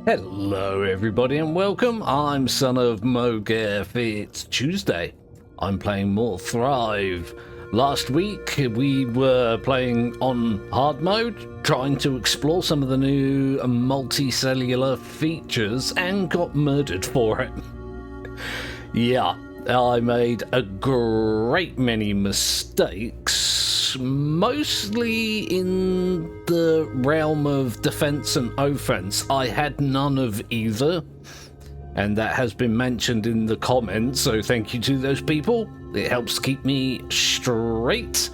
Hello everybody and welcome, I'm SonOfmowgef. It's Tuesday. I'm playing more Thrive. Last week we were playing on hard mode, trying to explore some of the new multicellular features and got murdered for it. Yeah, I made a great many mistakes, mostly in the realm of defense and offense. I had none of either, and that has been mentioned in the comments, so thank you to those people. It helps keep me straight,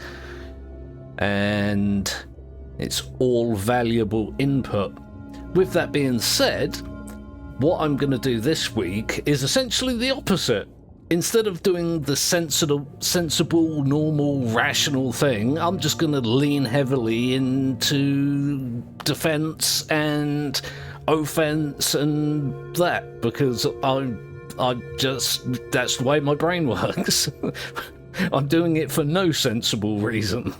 and it's all valuable input. With that being said, what I'm going to do this week is essentially the opposite. Instead of doing the sensible, normal, rational thing, I'm just going to lean heavily into defense and offense and that, because that's the way my brain works. I'm doing it for no sensible reason.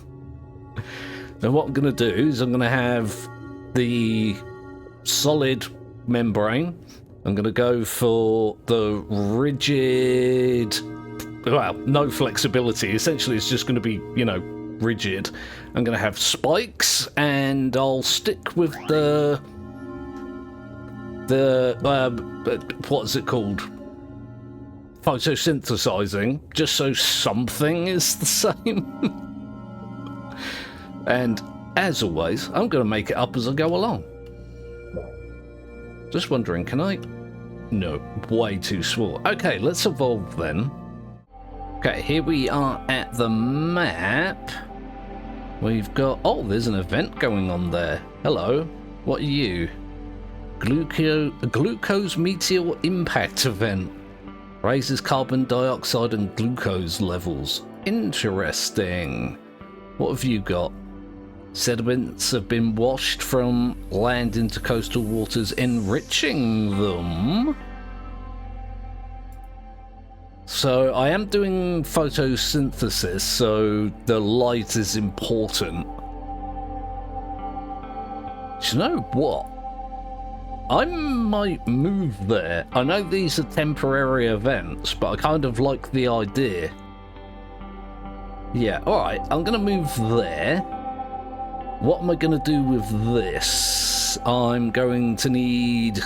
Now what I'm going to do is I'm going to have the solid membrane. I'm going to go for the rigid, well, no flexibility. Essentially, it's just going to be, rigid. I'm going to have spikes, and I'll stick with the what is it called? Photosynthesizing, just so something is the same. And as always, I'm going to make it up as I go along. Just wondering, can I? No, way too small. Okay, let's evolve then. Okay, here we are at the map. We've got... Oh, there's an event going on there. Hello, what are you? Glucose meteor impact event. Raises carbon dioxide and glucose levels. Interesting. What have you got? Sediments have been washed from land into coastal waters, enriching them. So I am doing photosynthesis, so the light is important. Do you know what? I might move there. I know these are temporary events, but I kind of like the idea. Yeah, alright, I'm going to move there. What am I going to do with this? I'm going to need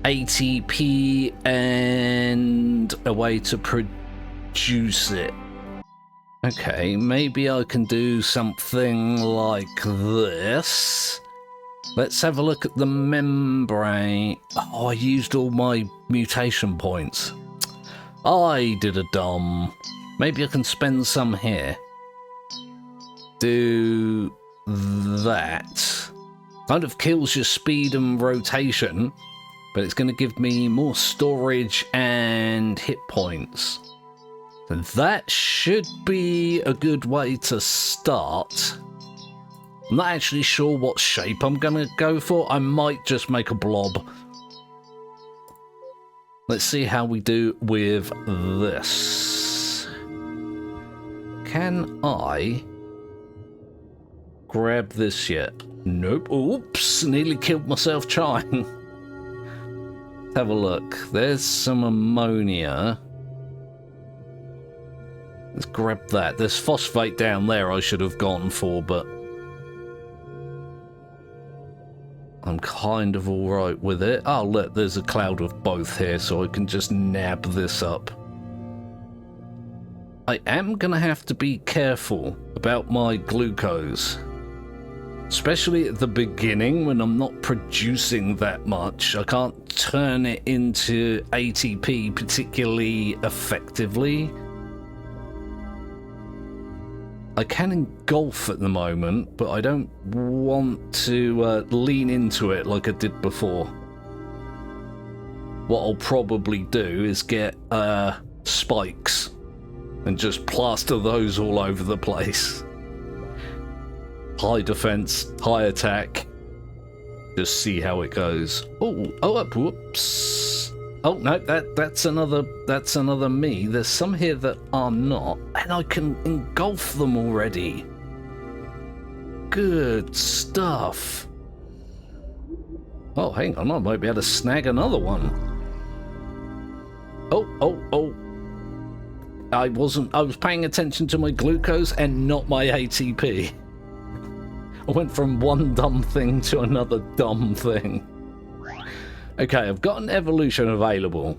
ATP and a way to produce it. Okay, maybe I can do something like this. Let's have a look at the membrane. Oh, I used all my mutation points. I did a dumb. Maybe I can spend some here. Do that. Kind of kills your speed and rotation, but it's going to give me more storage and hit points. And that should be a good way to start. I'm not actually sure what shape I'm going to go for. I might just make a blob. Let's see how we do with this. Can I grab this yet? Nope. Oops, nearly killed myself trying. Let's have a look. There's some ammonia. Let's grab that. There's phosphate down there I should have gone for, but I'm kind of alright with it. Oh, look, there's a cloud of both here, so I can just nab this up. I am going to have to be careful about my glucose. Especially at the beginning when I'm not producing that much. I can't turn it into ATP particularly effectively. I can engulf at the moment, but I don't want to lean into it like I did before. What I'll probably do is get spikes and just plaster those all over the place. High defense, high attack. Just see how it goes. Whoops. Oh no, that's another me. There's some here that are not, and I can engulf them already. Good stuff. Oh, hang on, I might be able to snag another one. Oh. I was paying attention to my glucose and not my ATP. I went from one dumb thing to another dumb thing. Okay, I've got an evolution available.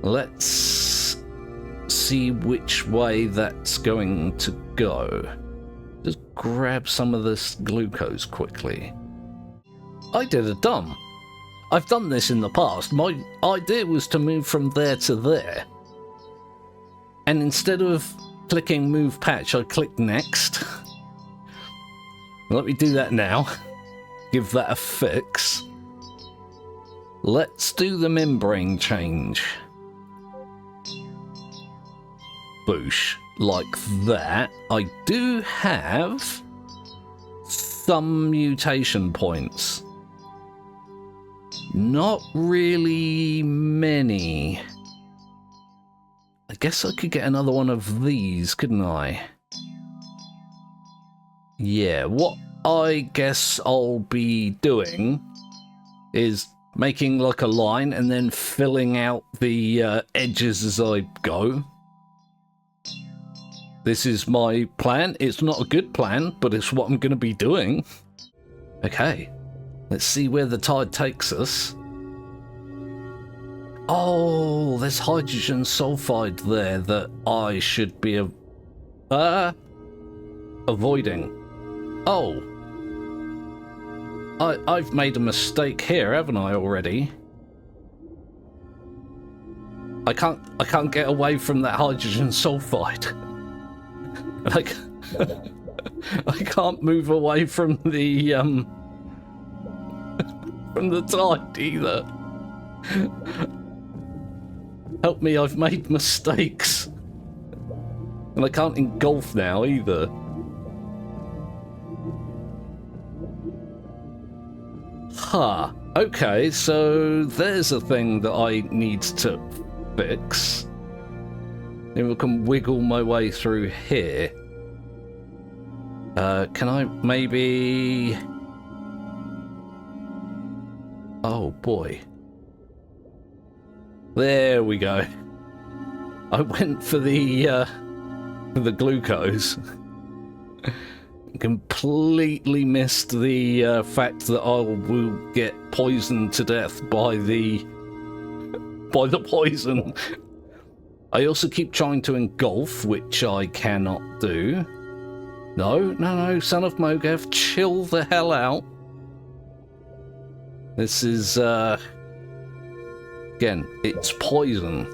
Let's see which way that's going to go. Just grab some of this glucose quickly. I did a dumb. I've done this in the past. My idea was to move from there to there. And instead of clicking move patch, I clicked next. Let me do that now. Give that a fix. Let's do the membrane change. Boosh. Like that. I do have some mutation points. Not really many. I guess I could get another one of these, couldn't I? Yeah, what I guess I'll be doing is making like a line and then filling out the edges as I go. This is my plan. It's not a good plan, but it's what I'm going to be doing. Okay, let's see where the tide takes us. Oh, there's hydrogen sulfide there that I should be avoiding. Oh, I've made a mistake here, haven't I already? I can't get away from that hydrogen sulfide. Like, I can't move away from the tide either. Help me, I've made mistakes. And I can't engulf now either. Huh. Okay, so there's a thing that I need to fix. Then we can wiggle my way through here. Can I maybe... Oh boy. There we go. I went for the glucose. Completely missed the fact that I will get poisoned to death by the poison. I also keep trying to engulf, which I cannot do. No, SonOfmowgef, chill the hell out. This is again, it's poison.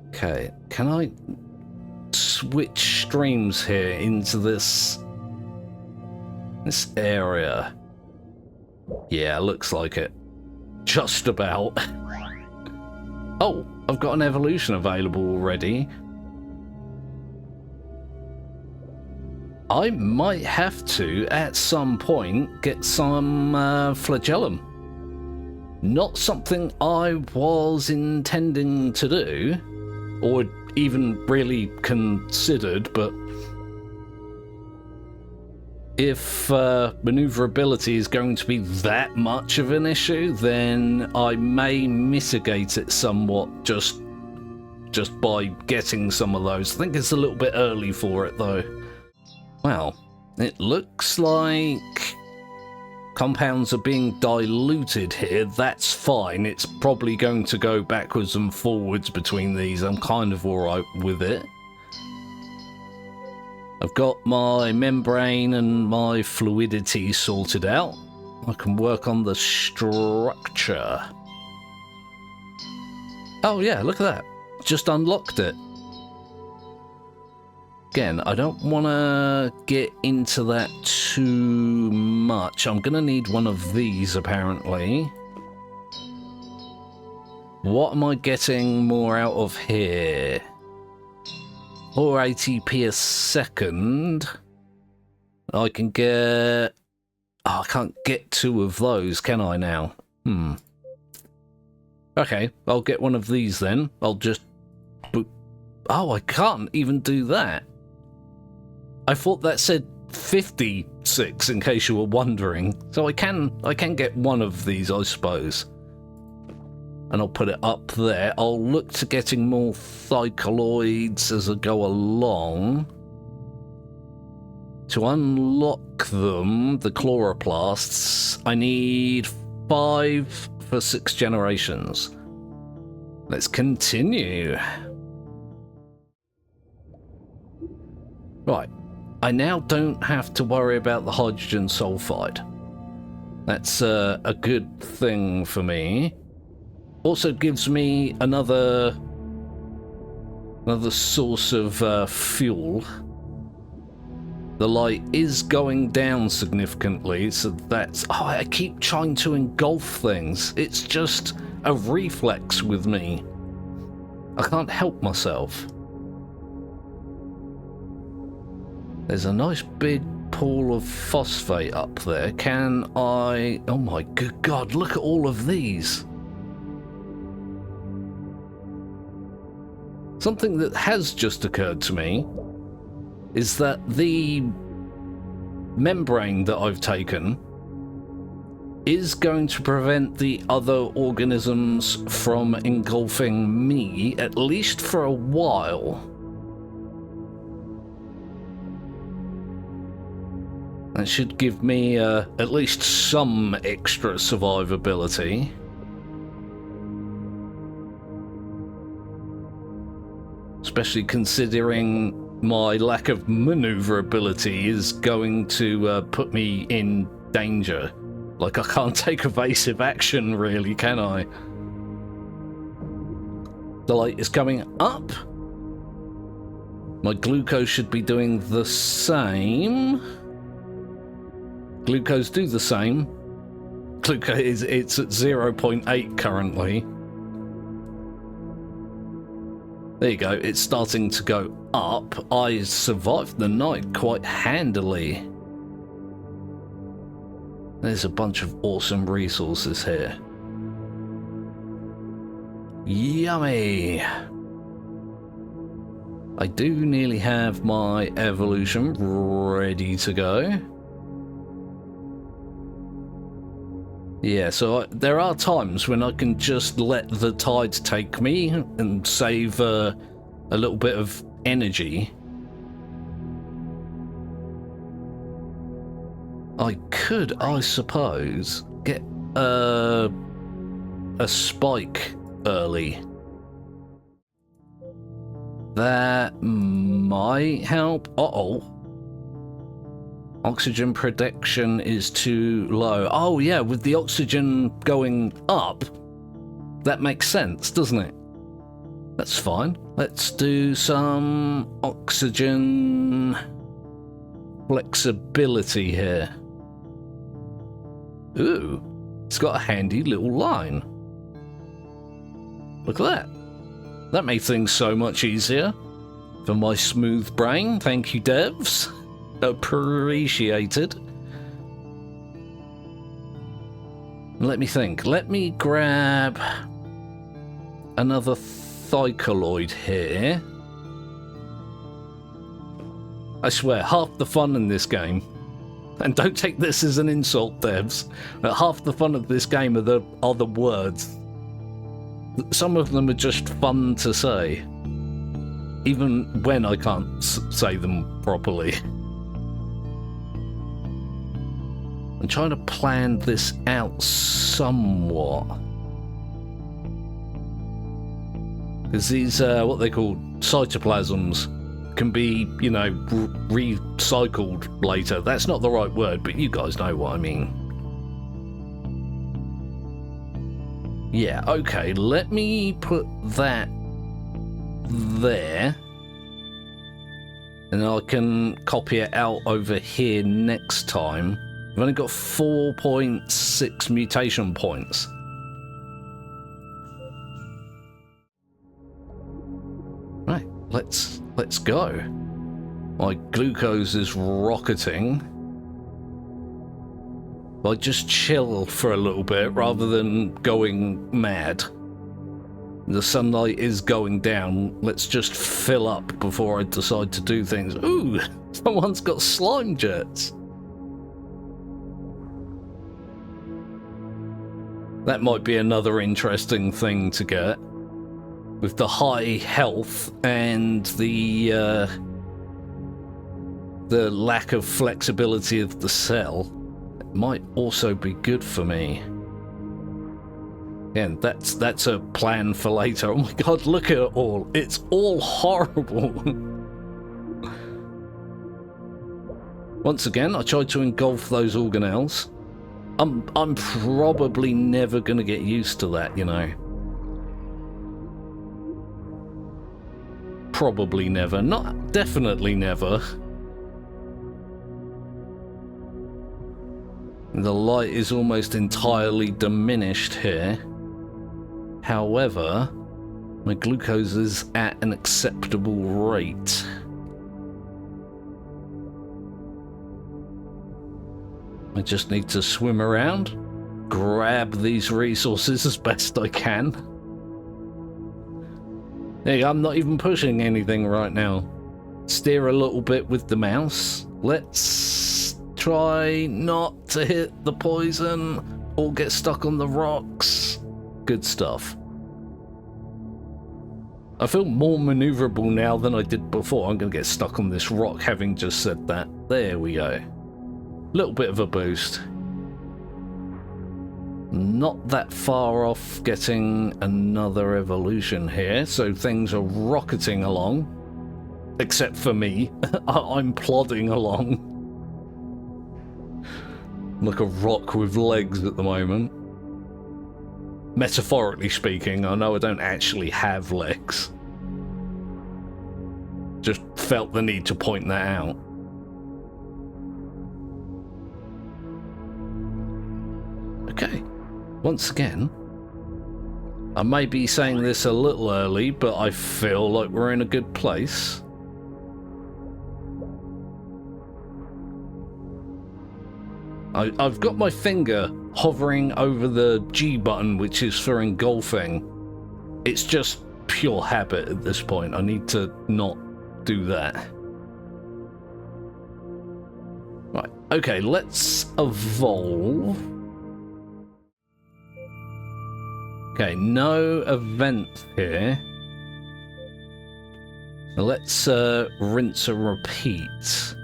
Okay, can I switch streams here into this area? Yeah, looks like it. Just about. Oh, I've got an evolution available already. I might have to, at some point, get some flagellum. Not something I was intending to do, or even really considered, but if maneuverability is going to be that much of an issue, then I may mitigate it somewhat just by getting some of those. I think it's a little bit early for it, though. Well, it looks like compounds are being diluted here. That's fine. It's probably going to go backwards and forwards between these. I'm kind of alright with it. I've got my membrane and my fluidity sorted out. I can work on the structure. Oh yeah, look at that. Just unlocked it. Again, I don't want to get into that too much. I'm going to need one of these, apparently. What am I getting more out of here? 4 ATP a second. I can get... Oh, I can't get 2 of those, can I now? Okay, I'll get one of these then. I'll just... Oh, I can't even do that. I thought that said 56 in case you were wondering. So I can get one of these, I suppose. And I'll put it up there. I'll look to getting more Thycaloids as I go along. To unlock them, the chloroplasts, I need 5 for 6 generations. Let's continue. Right, I now don't have to worry about the hydrogen sulfide. That's a good thing for me. Also gives me another source of fuel. The light is going down significantly, so that's... Oh, I keep trying to engulf things. It's just a reflex with me. I can't help myself. There's a nice big pool of phosphate up there. Can I... Oh my good God, look at all of these. Something that has just occurred to me is that the membrane that I've taken is going to prevent the other organisms from engulfing me, at least for a while. That should give me at least some extra survivability. Especially considering my lack of maneuverability is going to put me in danger. Like, I can't take evasive action, really, can I? The light is coming up. My glucose should be doing the same. Glucose do the same. Glucose, it's at 0.8 currently. There you go, it's starting to go up. I survived the night quite handily. There's a bunch of awesome resources here. Yummy! I do nearly have my evolution ready to go. Yeah, so there are times when I can just let the tides take me and save a little bit of energy. I could, I suppose, get a spike early. That might help. Uh-oh. Oxygen production is too low. Oh yeah, with the oxygen going up, that makes sense, doesn't it? That's fine. Let's do some oxygen flexibility here. Ooh, it's got a handy little line. Look at that. That made things so much easier for my smooth brain. Thank you, devs. Appreciated. Let me think. Let me grab another Thycaloid here. I swear, half the fun in this game, and don't take this as an insult, devs, but half the fun of this game are the words. Some of them are just fun to say, even when I can't say them properly. I'm trying to plan this out somewhat. Because these, what they call cytoplasms, can be, you know, recycled later. That's not the right word, but you guys know what I mean. Yeah, okay, let me put that there. And I can copy it out over here next time. I've only got 4.6 mutation points. Right, let's go. My glucose is rocketing. I just chill for a little bit rather than going mad. The sunlight is going down. Let's just fill up before I decide to do things. Ooh, someone's got slime jets. That might be another interesting thing to get. With the high health and the lack of flexibility of the cell, it might also be good for me. And that's a plan for later. Oh my god, look at it all. It's all horrible. Once again, I tried to engulf those organelles. I'm probably never gonna get used to that, you know. Probably never. Not definitely never. The light is almost entirely diminished here. However, my glucose is at an acceptable rate. I just need to swim around, grab these resources as best I can. Hey, I'm not even pushing anything right now. Steer a little bit with the mouse. Let's try not to hit the poison or get stuck on the rocks. Good stuff. I feel more maneuverable now than I did before. I'm going to get stuck on this rock having just said that. There we go. Little bit of a boost. Not that far off getting another evolution here, so things are rocketing along. Except for me. I'm plodding along. Like a rock with legs at the moment. Metaphorically speaking, I know I don't actually have legs. Just felt the need to point that out. Okay, once again, I may be saying this a little early, but I feel like we're in a good place. I've got my finger hovering over the G button, which is for engulfing. It's just pure habit at this point. I need to not do that. Right, okay, let's evolve. Okay, no event here. Let's rinse and repeat.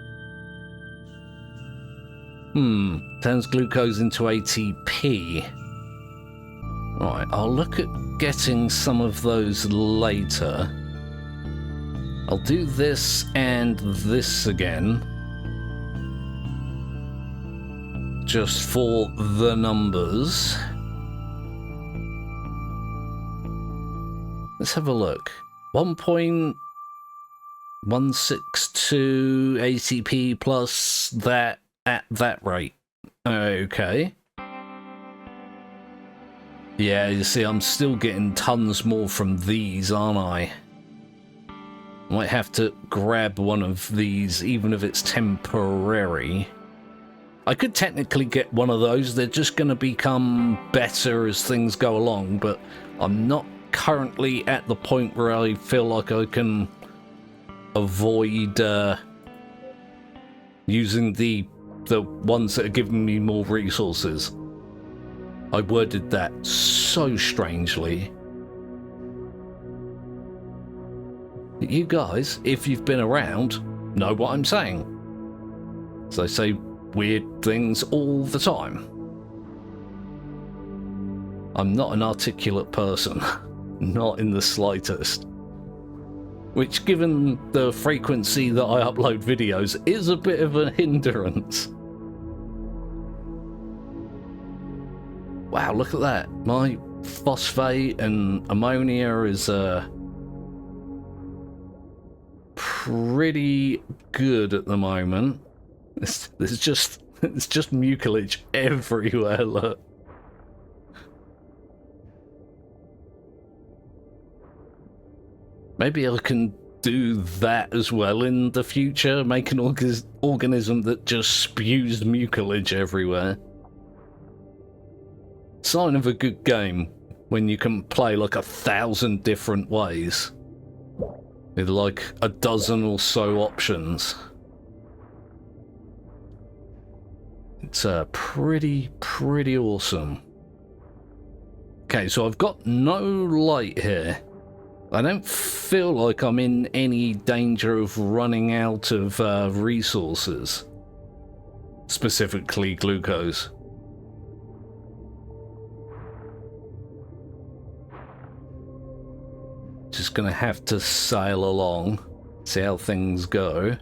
Turns glucose into ATP. Right, I'll look at getting some of those later. I'll do this and this again. Just for the numbers. Let's have a look. 1.162 ATP plus that at that rate. Okay. Yeah, you see, I'm still getting tons more from these, aren't I? Might have to grab one of these, even if it's temporary. I could technically get one of those. They're just going to become better as things go along, but I'm not currently at the point where I feel like I can avoid using the ones that are giving me more resources. I worded that so strangely. You guys, if you've been around, know what I'm saying. So I say weird things all the time. I'm not an articulate person. Not in the slightest. Which, given the frequency that I upload videos, is a bit of a hindrance. Wow, look at that. My phosphate and ammonia is pretty good at the moment. It's just mucilage everywhere, look. Maybe I can do that as well in the future, make an organism that just spews mucilage everywhere. Sign of a good game. when you can play like 1,000 different ways with like a dozen or so options. It's pretty awesome. Okay, so I've got no light here. I don't feel like I'm in any danger of running out of resources, specifically glucose. Just gonna have to sail along, see how things go.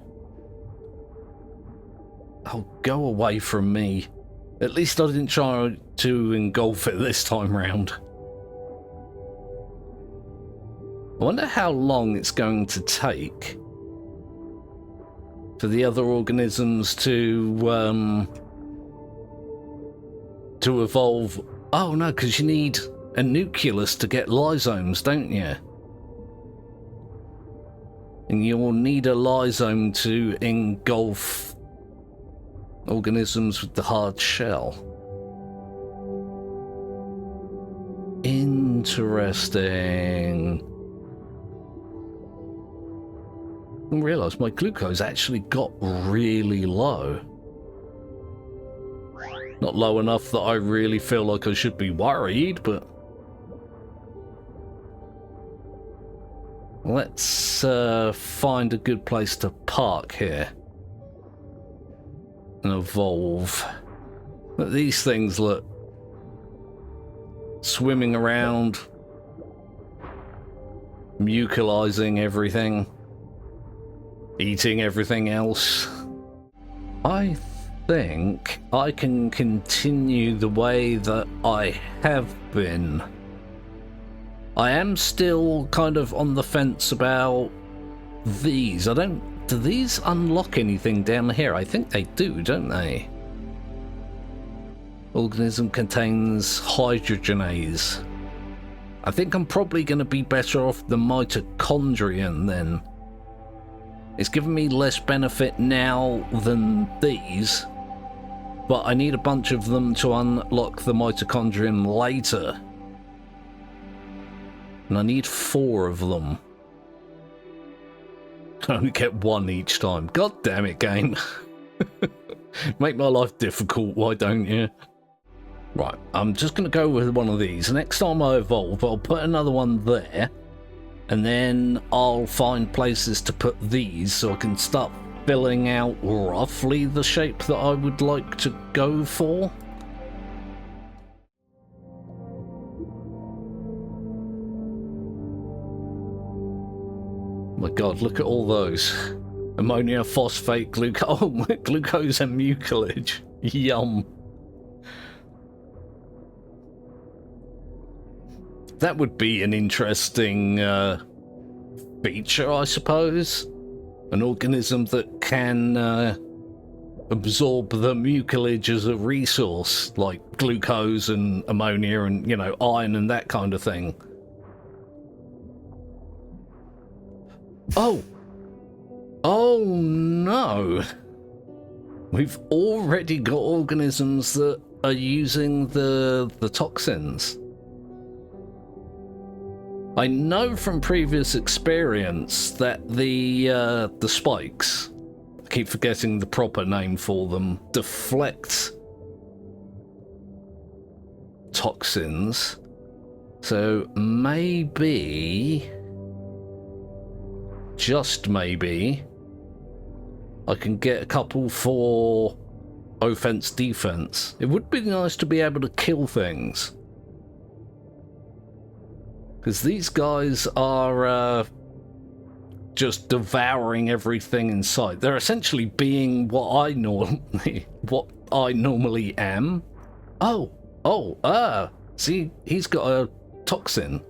Oh, go away from me. At least I didn't try to engulf it this time round. I wonder how long it's going to take for the other organisms to evolve. Oh no, because you need a nucleus to get lysomes, don't you? And you'll need a lysome to engulf organisms with the hard shell. Interesting. I didn't realise my glucose actually got really low. Not low enough that I really feel like I should be worried, but let's find a good place to park here and evolve. But these things look swimming around, mucilizing everything, eating everything else. I think I can continue the way that I have been. I am still kind of on the fence about these. Do these unlock anything down here? I think they do, don't they? Organism contains hydrogenase. I think I'm probably going to be better off the mitochondrion then. It's given me less benefit now than these, but I need a bunch of them to unlock the mitochondrion later. And I need 4 of them. I only get 1 each time. God damn it, game. Make my life difficult, why don't you? Right, I'm just going to go with one of these. Next time I evolve, I'll put another one there. And then I'll find places to put these so I can start filling out roughly the shape that I would like to go for. My god, look at all those. Ammonia, phosphate, glucose and mucilage. Yum. That would be an interesting feature, I suppose. An organism that can absorb the mucilage as a resource, like glucose and ammonia and, you know, iron and that kind of thing. Oh! Oh no! We've already got organisms that are using the toxins. I know from previous experience that the spikes, I keep forgetting the proper name for them, deflect toxins. So maybe, just maybe, I can get a couple for offense defense. It would be nice to be able to kill things. Because these guys are just devouring everything in sight. They're essentially being what I normally am. See, he's got a toxin.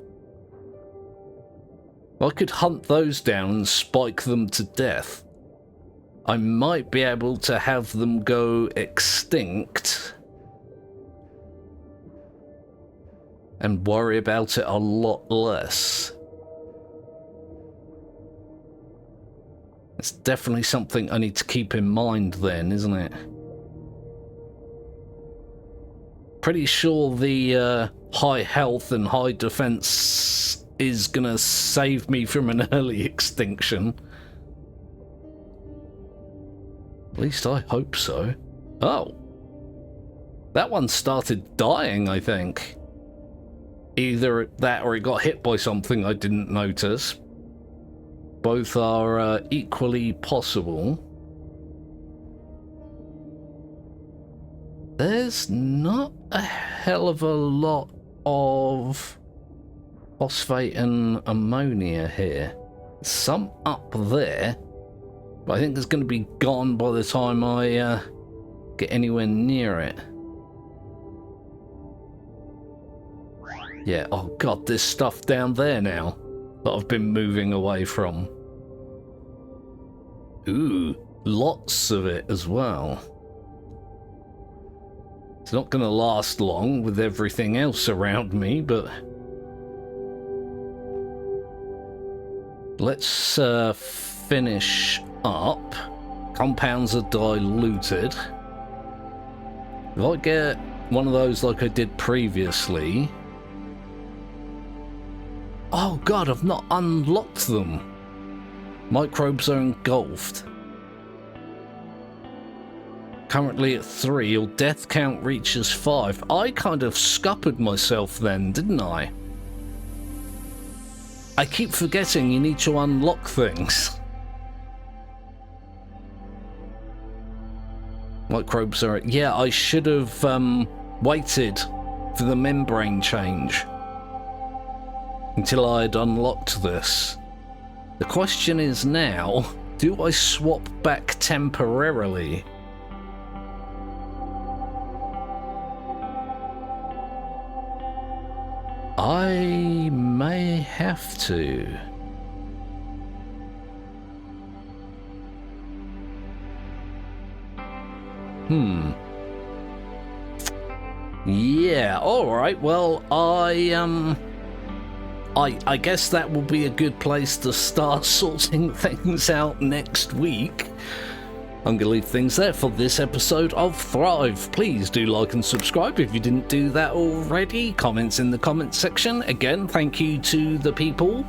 I could hunt those down and spike them to death. I might be able to have them go extinct and worry about it a lot less. It's definitely something I need to keep in mind then, isn't it? pretty sure the high health and high defense is gonna save me from an early extinction. At least I hope so. Oh. That one started dying, I think. Either that or it got hit by something I didn't notice. Both are equally possible. There's not a hell of a lot of phosphate and ammonia here. Some up there, but I think it's going to be gone by the time I get anywhere near it. Yeah, oh god, there's stuff down there now that I've been moving away from. Ooh, lots of it as well. It's not going to last long with everything else around me, but let's finish up. Compounds are diluted. If I get one of those like I did previously... Oh god, I've not unlocked them. Microbes are engulfed. Currently at 3, your death count reaches 5. I kind of scuppered myself then, didn't I? I keep forgetting you need to unlock things. Microbes are... Yeah, I should have waited for the membrane change until I had unlocked this. The question is now, do I swap back temporarily? I may have to. Yeah, alright, well, I guess that will be a good place to start sorting things out next week. I'm going to leave things there for this episode of Thrive. Please do like and subscribe if you didn't do that already. Comments in the comments section. Again, thank you to the people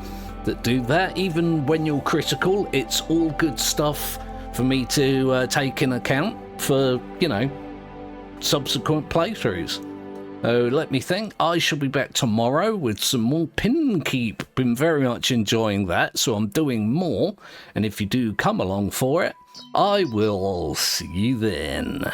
that do that. Even when you're critical, it's all good stuff for me to take in account for, you know, subsequent playthroughs. So let me think. I shall be back tomorrow with some more pin keep. Been very much enjoying that, so I'm doing more. And if you do come along for it, I will see you then.